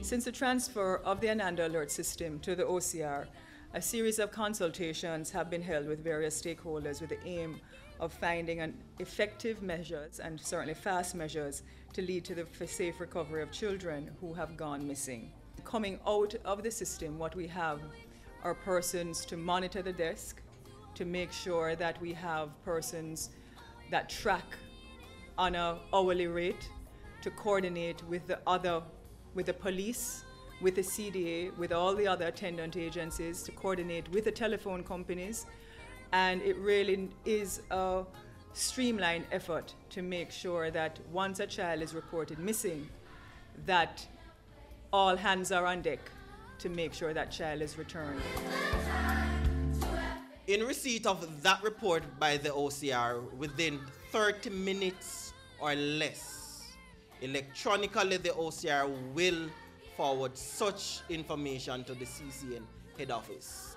Since the transfer of the Ananda alert system to the OCR, a series of consultations have been held with various stakeholders with the aim of finding effective measures and certainly fast measures to lead to the safe recovery of children who have gone missing. Coming out of the system, what we have are persons to monitor the desk, to make sure that we have persons that track on an hourly rate, to coordinate with the police, with the CDA, with all the other attendant agencies, to coordinate with the telephone companies. And it really is a streamlined effort to make sure that once a child is reported missing, that all hands are on deck to make sure that child is returned. In receipt of that report by the OCR, within 30 minutes or less, electronically the OCR will forward such information to the CCN head office.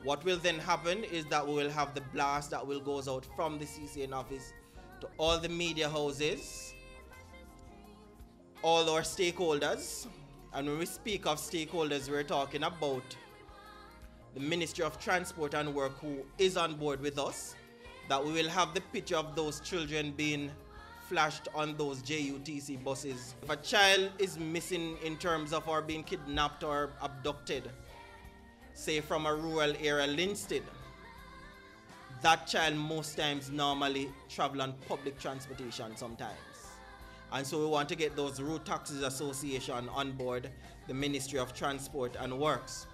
What will then happen is that we will have the blast that will goes out from the CCN office to all the media houses, all our stakeholders. And when we speak of stakeholders, we're talking about the Ministry of Transport and Work, who is on board with us, that we will have the picture of those children being flashed on those JUTC buses. If a child is missing in terms of or being kidnapped or abducted, say from a rural area, Linstead, that child most times normally travel on public transportation sometimes. And so we want to get those Route Taxis Association on board the Ministry of Transport and Works.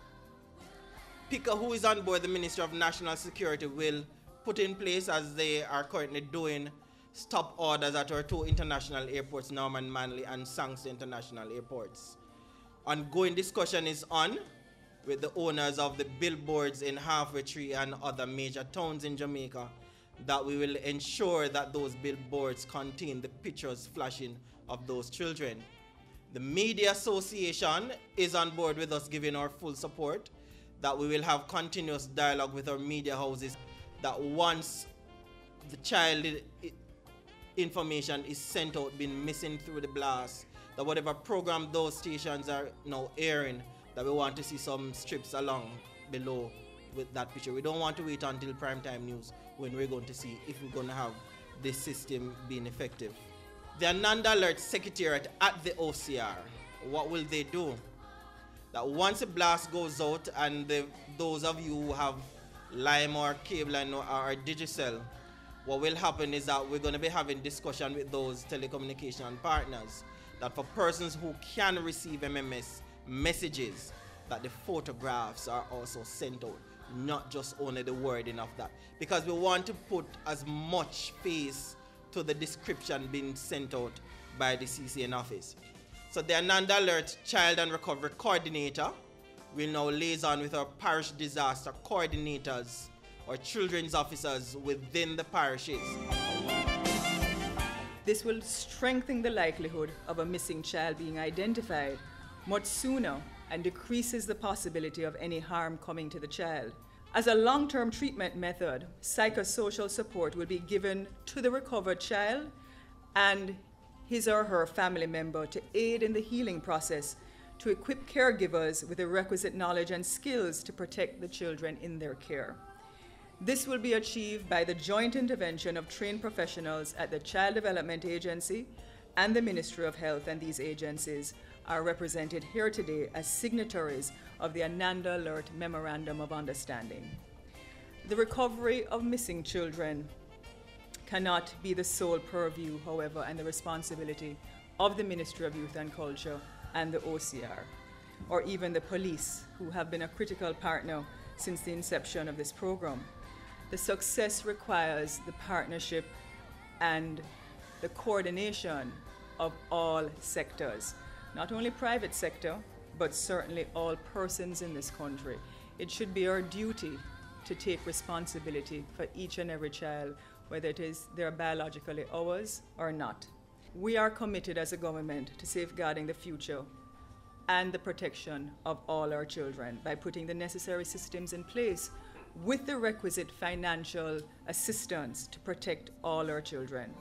PICA, who is on board the Ministry of National Security, will put in place, as they are currently doing, stop orders at our two international airports, Norman Manley and Sangster International Airports. Ongoing discussion is on with the owners of the billboards in Halfway Tree and other major towns in Jamaica, that we will ensure that those billboards contain the pictures flashing of those children. The Media Association is on board with us, giving our full support, that we will have continuous dialogue with our media houses, that once the child information is sent out, been missing through the blast, that whatever program those stations are now airing, that we want to see some strips along below with that picture. We don't want to wait until primetime news when we're going to see if we're going to have this system being effective. The Ananda Alert Secretariat at the OCR, what will they do? That once a blast goes out, and those of you who have Lime or cable and or Digicel, what will happen is that we're going to be having discussion with those telecommunication partners, that for persons who can receive MMS messages, that the photographs are also sent out, not just only the wording of that, because we want to put as much face to the description being sent out by the CCN office. So the Ananda Alert Child and Recovery Coordinator will now liaison with our parish disaster coordinators or children's officers within the parishes. This will strengthen the likelihood of a missing child being identified much sooner and decreases the possibility of any harm coming to the child. As a long-term treatment method, psychosocial support will be given to the recovered child and his or her family member to aid in the healing process, to equip caregivers with the requisite knowledge and skills to protect the children in their care. This will be achieved by the joint intervention of trained professionals at the Child Development Agency and the Ministry of Health, and these agencies are represented here today as signatories of the Ananda Alert Memorandum of Understanding. The recovery of missing children cannot be the sole purview, however, and the responsibility of the Ministry of Youth and Culture and the OCR, or even the police, who have been a critical partner since the inception of this program. The success requires the partnership and the coordination of all sectors, not only private sector, but certainly all persons in this country. It should be our duty to take responsibility for each and every child, whether it is they're biologically ours or not. We are committed as a government to safeguarding the future and the protection of all our children by putting the necessary systems in place with the requisite financial assistance to protect all our children.